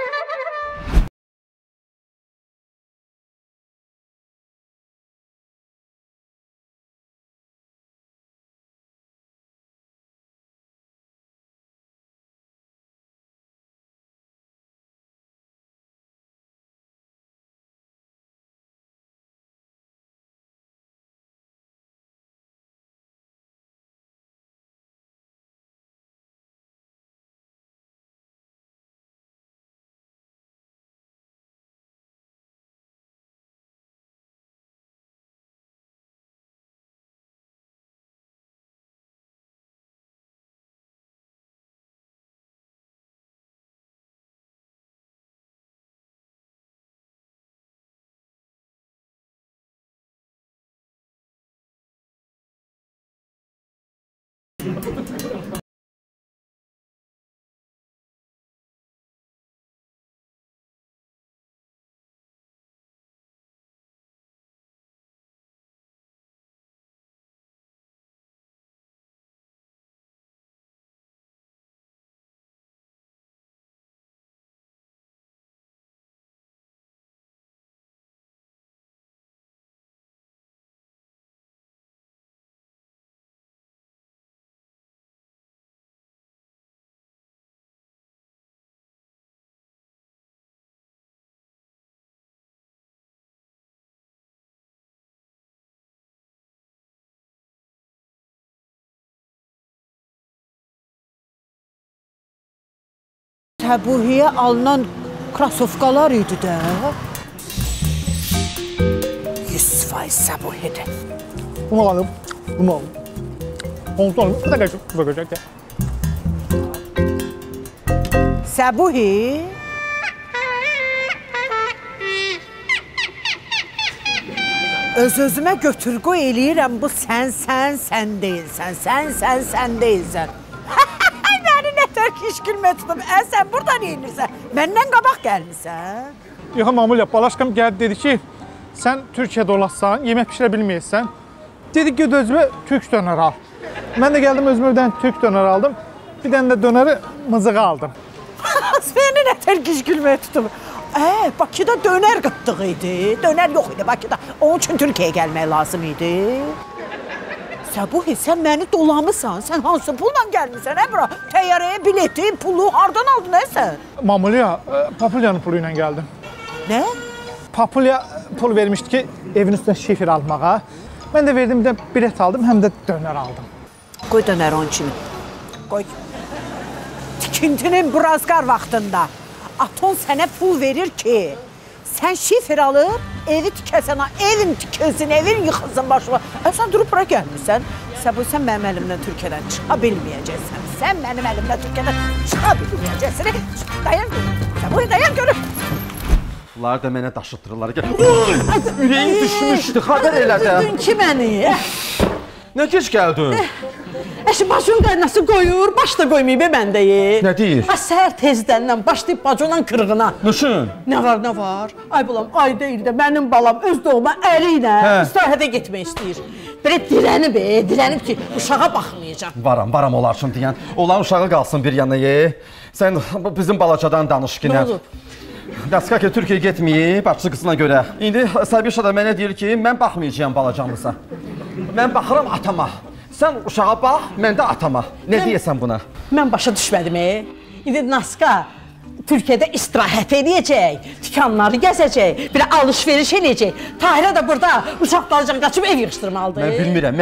Səbuhiyə alınan krasovkalar idi də. 100% Səbuhidir. Bunu alım. Onu alım. Bu da bırakacak ya. Səbuhi. Öz-özümə götür-qoy eləyirəm, bu sən deyilsən, sən deyilsən. Məni nətər ki, iş gülmə tutub, sən burada neyinirsən, məndən qabaq gəlmirsən. Yox, Mamulya, Balaşqam gəldi, dedi ki, sən Türkiyədə olassan, yemək pişirə bilməyəsən. Dedi ki, özümə Türk dönər al. Mən də gəldim, özümə bir dənə Türk dönər aldım, bir dənə də dönəri mızığa aldım. Məni nətər ki, iş gülmə tutub. Bakıda dönər qıtdıq idi, dönər yox idi Bakıda. Onun üçün Türkiyəyə gəlmək lazım idi. Səbuhi, sən məni dolamısan, sən hansı pulla gəlmirsən, bura? Təyyarəyə bileti, pulu hardan aldın, sən? Mamulya, Papulyanın pulu ilə gəldim. Nə? Papulya pul vermişdi ki, evin üstünə şifir almağa. Mən də verdim, bir də bilet aldım, həm də dönər aldım. Qoy dönər onun kimi. Qoy. Tikintinin burazqar vaxtında Aton sənə pul verir ki, sən şifir alıb, evi tikəsən, evin tikilsin, evin yıxılsın başıma. Sən durub bura gəlmirsən. Sən mənim əlimdən Türkiyədən çıxa bilməyəcəksən. Sən mənim əlimdən Türkiyədən çıxa bilməyəcəksən. Dayan görüm. Səbuhi, dayan görüm. Bunlar da mənə daşıtdırırlar. Ürəyim düşmüşdü, xəbər elədə. Öldürdün ki məni. Nə geç gəldin? Əşi, bacın qaynası qoyur, baş da qoymayıb məndə. Nə deyir? Səhər tezdəndən başlayıb bacının qırğına. Nüşün? Nə var? Ay balam, ay deyil də mənim balam öz doğma əri ilə istirahətə getmək istəyir. Belə dilənib ki, uşağa baxmayacaq. Varam olar üçün deyən. Olan uşağı qalsın bir yana ye. Sən bizim balacadan danış ki, nə? Nə olub? Naska ki, Türkiyə getməyib, bacısı qızına görə. İndi Sabişa da mənə deyir ki, mən baxmayacağam balacamıza. Mən baxıram atama. Sən uşağa bax, mən də atama. Nə deyəsən buna? Mən başa düşmədim. İndi Naska Türkiyədə istirahət edəcək, dükanları gəzəcək, bir alış-veriş edəcək. Tahirə də burada uşaqlarcan qaçıb ev yığışdırmalıdır. Mən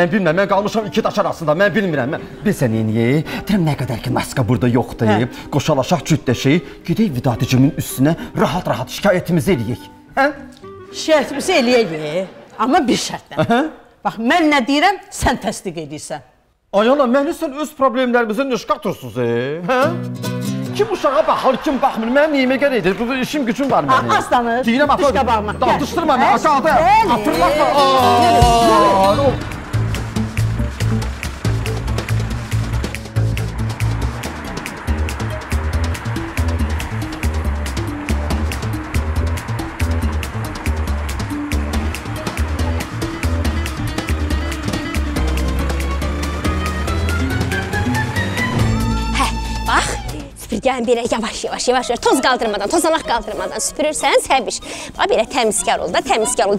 bilmirəm. Mən qalmışam iki daş arasında, mən bilmirəm. Bilsən neyini? Deyirəm, nə qədər ki, Naska burada yoxdur, qoşalaşaq cüddəşik, gedək Vidadicimin üstünə rahat-rahat şikayətimizi eləyək. Şikayətimizi eləyək, amma bir şərtlə. Bax, mən nə deyirəm, sən təsdiq edirsən. Ay ana, məni sən öz problemlərimizə nöş qatırsınız, Kim uşağa baxır, kim baxmır, mənim neyimə gərəkdir, bu işim gücüm var mənim. Az danış, düş qabağıma. Daldışdırma məni, aşağıda, atırlatma. Süpürgəni belə yavaş, toz qaldırmadan, tozalaq qaldırmadan süpürürsən, səbiş. Bax, belə təmizkar ol da,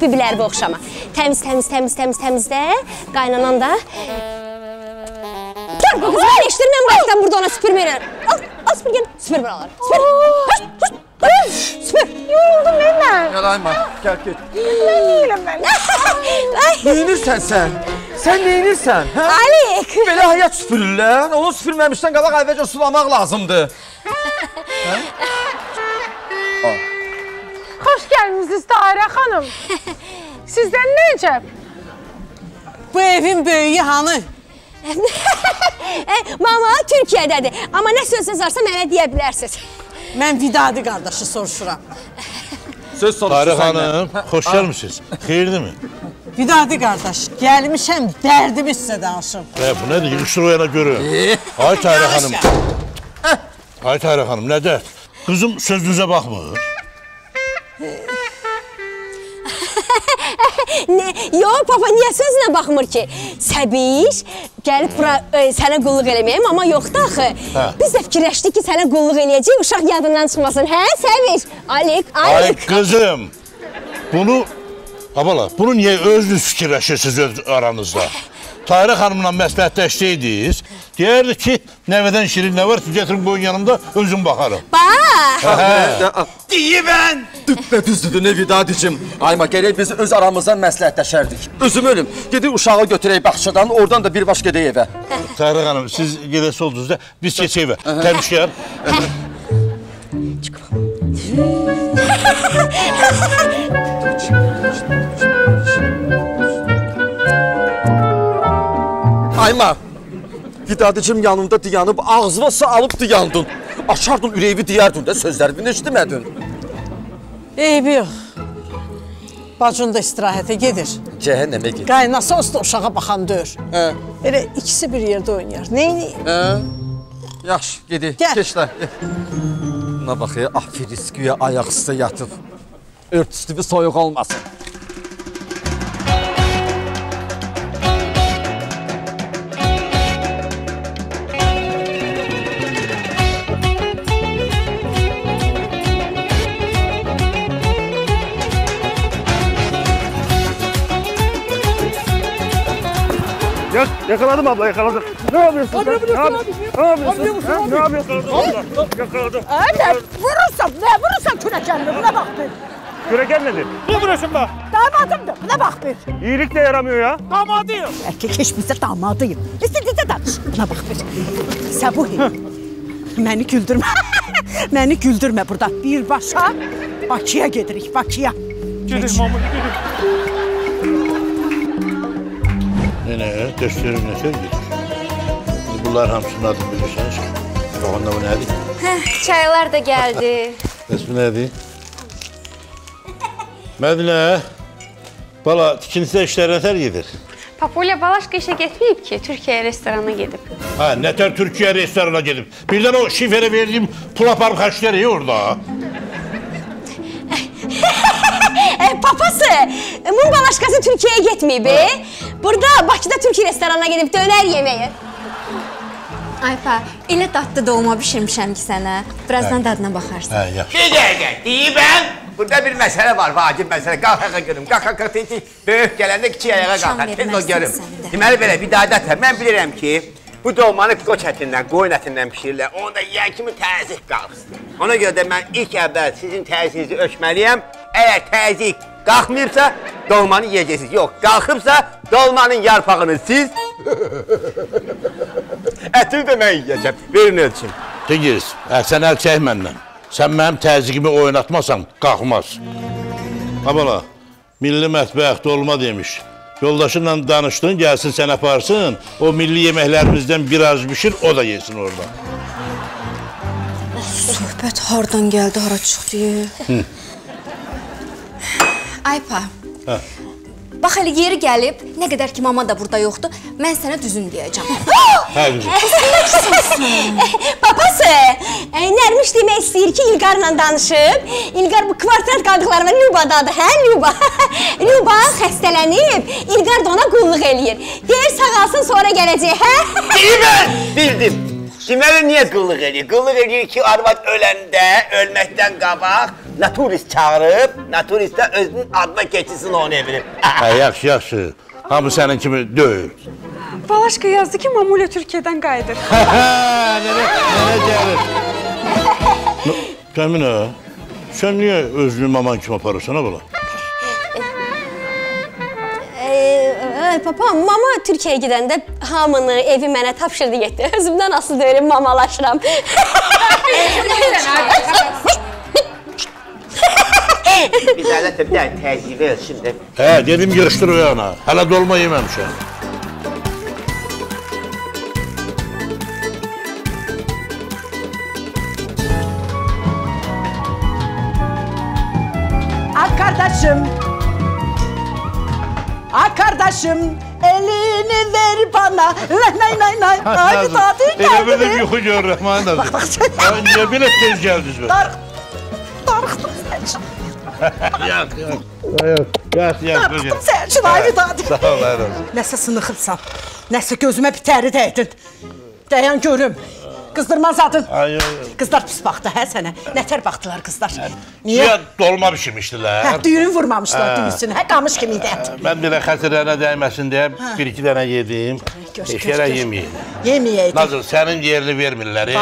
bibilərə oxşama. Təmizlə, qaynanan da. Gör bu qızı, mən eşdirməm qayıqdan burada ona süpürməyirəm. Al süpürgəni, süpür buraları, süpür. Yoruldum mən. Gəl Ayma, gəl get. Nə yiyirəm mən? Neyinirsən sən? Sən neyinirsən? Alik! Belə həyat süpürürlər, onu süpürməmişdən qabaq əvvəlcə sulamaq lazımdır. Xoş gəlmişsiniz Tahirə xanım. Sizdən nə əcəb? Bu evin böyüyü hanı? Mama Türkiyədədir, amma nə sözünüz varsa mənə deyə bilərsiniz. Mən Vidadi qardaşı soruşuram. Söz soruşur Tahirə xanım, xoş gəlmişsiniz. Xeyirdir mi? Vidadi qardaş, gəlmişəm, dərdimi sizə danışım. Bu nədir? Yığışdır o yana görün. Ay Tahirə xanım. Ay Tahirə xanım, nə dərd? Qızım sözünüzə baxmır. Yox, papa, niyə sözünə baxmır ki? Səbiş gəlib bura sənə qulluq eləməyəm, amma yoxdur axı. Biz də fikirləşdik ki, sənə qulluq eləyəcək, uşaq yadından çıxmasın. Hə, Səbiş? Alik. Ay qızım, bunu niyə özünüz fikirləşirsiniz öz aranızda? Tahirə xanımla məsləhətləşsəydiniz, deyərdi ki, nəvədən şirin nə var ki, getirin qoyun yanımda, özüm baxarım. Bax! Deyibən! Düzdür, nə Vidadicim. Ayma, gələk biz öz aramızdan məsləhətləşərdik. Özüm ölüm, gedək uşağı götürək baxçadan, oradan da birbaş gedək evə. Tahirə xanım, siz gedəsi oldunuz da, biz keçək evə. Təmişkər. Ayma, Vidadicim yanında dayanıb, ağzıma alıb dayandın. Açardın, ürəyimi deyərdin də, sözlərimi eşitmədin. Eybi yox. Bacın da istirahətə gedir. Cəhənnəmə gedir. Qaynası olsa uşağa baxan dör. Elə ikisi bir yerdə oynayar. Neyini? Yaxşı, gedək, keçlər. Buna bax, afirisküyə ayaq üstə yatıb. Örtüstü bir soyuq olmasın. Yakaladım abla, yakaladım. Ne yapıyorsun sen? Ne yapıyorsun? Ne yapıyorsun? Yakaladım. Vurursan kürekənini, buna bax bir. Küreken nedir? Ne vuruyorsun bak? Damadımdır, buna bax bir. İyilik de yaramıyor ya. Damadıyım. Erkek hiçbirisi damadıyım. İstediğinizde danış. Buna bax bir. Səbuhi, məni güldürmə. Məni güldürmə burada. Birbaşa Bakıya gedirik, Bakıya. Gedək Mamuli, gedək. Nene, göstərim nətər gedir. Bunlar hamısının adını bilirsiniz. Doğanda bu nədir? Çaylar da gəldi. Bəs bu nədir? Mədinə, bala, tikintidə işlər nətər gedir? Papulya Balaşqa işə getməyib ki, Türkiyə restorana gedib. Ha, nətər Türkiyə restorana gedib? Birdən o şifrə verdiyim pul aparıb xərcləri orada. Papası, Mum Balaşqası Türkiyəyə getməyib. Burada Bakıda Türk restoranına gedib dönər yeməyə. Ayfa, elə dadlı doğma bişirmişəm ki sənə. Birazdan dadına baxarsan. Hə, yaxşı. Bir dəqiqə, deyibəm. Burada bir məsələ var, vacib məsələ. Qalx ayağa görüm, qalx, böyük gələndə kiçik ayağa qalx. Tez o görüm. Deməli belə, bir daha dətər. Mən bilirəm ki, bu dolmanı qoç ətindən, qoyun ətindən pişirirlər. Onda yiyən kimi təzik qalxsın. Ona görə də mən ilk əvvəl sizin təziyinizi ölçməliyəm. Əgər təzik qalxmayıbsa, dolmanı yiyəcəksiniz. Yox, qalxıbsa, dolmanın yarpağını siz, ətini də mən yiyəcəm. Verin ölçün. Tigis, sən əl çək məndən. Sən mənim təzyiqimi oynatmasan, qalxmaz. Abala, milli mətbəx dolma demiş. Yoldaşınla danışdın, gəlsin sən aparsın, o milli yeməklərimizdən biraz bişir, o da yesin orada. Söhbət hardan gəldi, hara çıxdı? Aypa, bax hələ yeri gəlib, nə qədər ki mama da burada yoxdur, mən sənə düzün deyəcəm. Hə, güzel. Papası, Nərmiş demək istəyir ki, İlqarla danışıb. İlqar bu kvartrat qaldıqlarına Lübadadır, hə Lüba? Lüba xəstələnib, İlqar da ona qulluq eləyir. Deyir, sağalsın, sonra gələcək, hə? Deyibəm, bildim. Deməli, niyə qıllıq eləyir? Qıllıq eləyir ki, arvad öləndə, ölməkdən qabaq, naturist çağırıb, naturist də özünün adına keçilsin onu evini. Hə, yaxşı, yaxşı. Hamı sənin kimi döyür. Balaşqa yazdı ki, Mamulya Türkiyədən qayıdır. Nənə gəlir. Cəminə, sən niyə özünü maman kimi aparırsan, ha bala? Papa, mama Türkiyəyə gedəndə hamını, evi mənə tapşırdı getdi. Özümdən asıl deyirəm, mamalaşıram. Biz ələtə bir dənə təzyiq ver şimdi. Hə, dedim yığışdır o yana. Hələ dolma yeməmişəm. Kardeşim, kardeşim, elini ver bana. Nay nay nay. Ay tadı geldi. Elə bildim yuxu görür Rəhman Nazır. Niyə belə tez gəldiniz be? Darıxdım sen için. Yat. Darıxdım sen için ay tadı. Sağ ol, ayran. Nəsə sınıxırsan, nəsə gözümə bir təri dəydin. Dayan görüm. Qızdırmaz adın. Qızlar pis baxdı, hə sənə? Nətər baxdılar qızlar? Niyə dolma bişirmişdilər? Hə, düyün vurmamışlar düyüsünü, hə, qamış kimi idi ət. Mən belə xətirlərinə dəyməsin deyə bir-iki dənə yedim. Heç yerə yeməyim. Yeməyəydim. Nazır, sənin yerini vermirlər.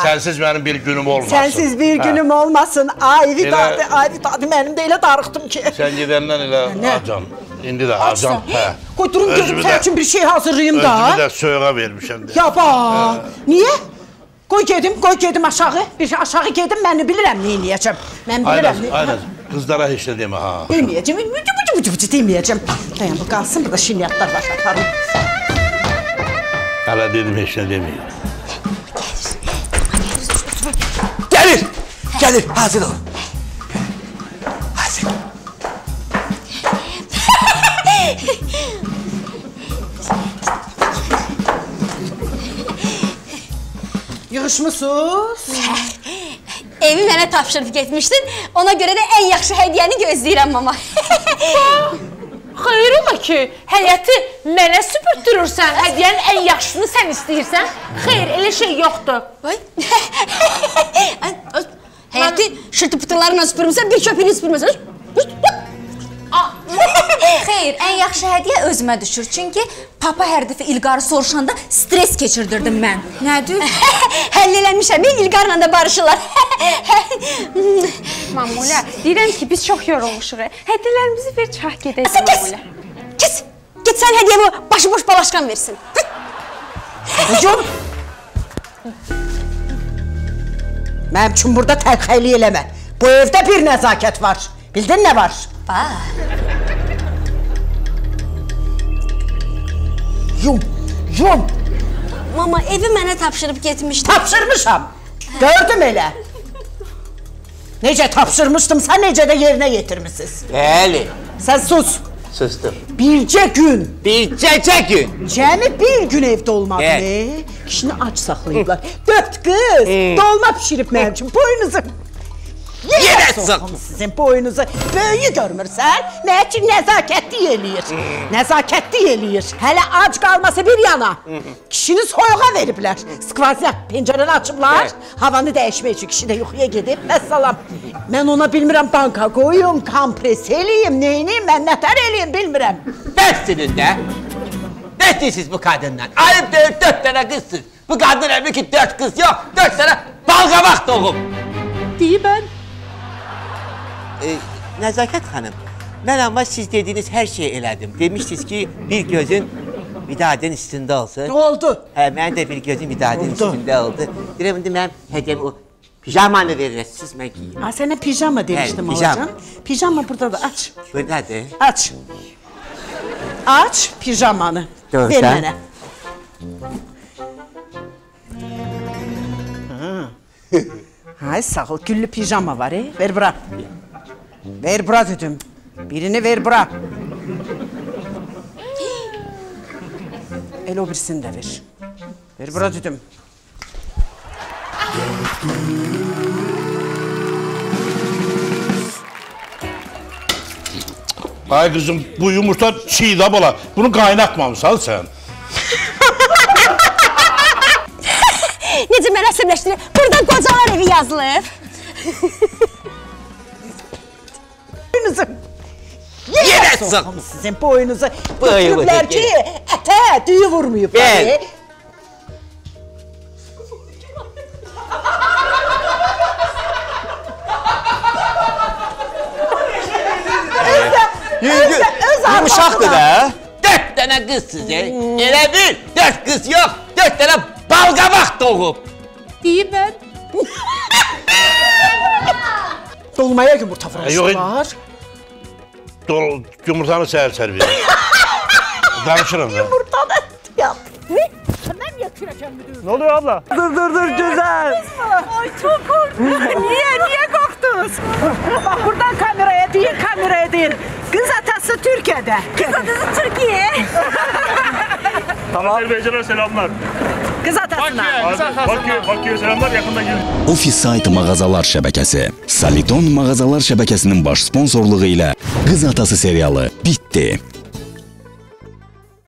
Sənsiz mənim bir günüm olmasın. Sənsiz bir günüm olmasın. Ay vidadı, mənim də elə darıxdım ki. Sən gedəndən elə acam. İndi də acam. Qoy durun görüm, sən üçün bir şey hazırlayayım da. Özümü də soyuğa vermişəm. Ya bax, niyə? Qoy gedim aşağı. Bir aşağı gedim, mən bilirəm nə eləyəcəm. Mən bilirəm. Aynen, qızlara heç nə demə ha. Deməyəcəm, deməyəcəm. Dayan, bu qalsın, burada şinyatlar var, aparım. Hələ dedim, heç nə deməyim. Gəlir, hazır ol. Hazır. Yığışmısınız? Evi mənə tapşırıb getmişdin, ona görə də ən yaxşı hədiyyəni gözləyirəm mama. Xeyr ola ki, həyəti mənə süpürtürürsən, hədiyyənin ən yaxşısını sən istəyirsən. Xeyr, elə şey yoxdur. Həyəti şırtı-pıtırlarla süpürmüsən, bir köpüyünü süpürmüsən. Xeyr, ən yaxşı hədiyyə özümə düşür. Çünki papa hər dəfə İlqarı soruşanda stres keçirdirdim mən. Nədir? Həll eləmişəm, İlqarla da barışırlar. Mamulya, deyirəm ki, biz çox yorulmuşuq. Hədiyyələrimizi ver, çağ gedək Mamulya. Kes! Get sən hədiyyəmi başıboş Balaşqan versin. Hücum! Mənim üçün burada təlxəyli eləmə. Bu evdə bir nəzakət var. Bildin nə var? Yum. Mama, evi mənə tapşırıb getmişdim. Tapşırmışam. Gördüm elə. Necə tapşırmışdım, sən necə də yerinə yetirmişsiniz. Bəli. Sən sus. Sustum. Bircə gün. Bircə gün. Cəmi bir gün evdə olmadı ne? Kişini aç saxlayıblar. 4 qız dolma pişirib mənim üçün. Boynunuzu. Yenə soxum sizin boynunuzu. Böyüyü görmürsən? Nə üçün nəzakətli eləyir? Nəzakətli eləyir. Hələ ac qalması bir yana. Kişini soyuğa veriblər. Skvazyak pəncərəni açıblar. Havanı dəyişmək üçün kişi də yuxuya gedib. Məssalam. Mən ona bilmirəm banka qoyum, kompres eləyim, neyniyim, mən nətər eləyim bilmirəm. Bəsinin də. Nə deyirsiniz bu qadından? Ayıb deyir 4 dənə qızsınız. Bu qadın əmi ki 4 qız yox, 4 dənə balqabaq doğum. Deyib mən. Nəzakət xanım, mən amma siz dediyiniz hər şeyi elədim. Demişdiniz ki, bir gözün vidaden üstündə olsun. Oldu. Hə, mən də bir gözün vidaden üstündə oldu. Deyirəm, indi mənim hədiyəm o pijamanı verirsiniz, mən giyim. Sənə pijama demişdim alacam. Pijama burada da aç. Buradadır. Aç. Aç pijamanı. Doğru, ver mənə. Hay sağ ol, güllü pijama var ver bura. Ver bura dedim. Birini ver bura. El o birisini de ver. Ver bura dedim. Ay kızım, bu yumurta çiğ da bala. Bunu qaynatmamısan sən. Necə mərəsimləşdirir? Burada qocalar evi yazılıb. Boynunuzu. Yenə soxum sizin boynunuzu. Götürüblər ki, ətə düyü vurmayıblar. Yumuşaqdır da. 4 dənə qızsınız, elə bil 4 qız yox, 4 dənə balqabaq doğub. Deyib mən. Dolmaya yumurta vurmuşlar. Yumurtanı səhər verir. Danışırım da. Yumurtanı yap. Senden niye küreken müdür? Ne oluyor abla? Dur güzel. Ay çok korktum. Niye korktunuz? Bak buradan kameraya değil, Kız atası Türkiye'de. Kız atası Türkiye. Tamam. Azerbaycan'a selamlar. Kız atasına. Bakıyor selamlar, yakında gelir. Ofis saytı mağazalar şəbəkəsi Saliton mağazalar şəbəkəsinin baş sponsorluğu ilə Qız Atası serialı bitdi.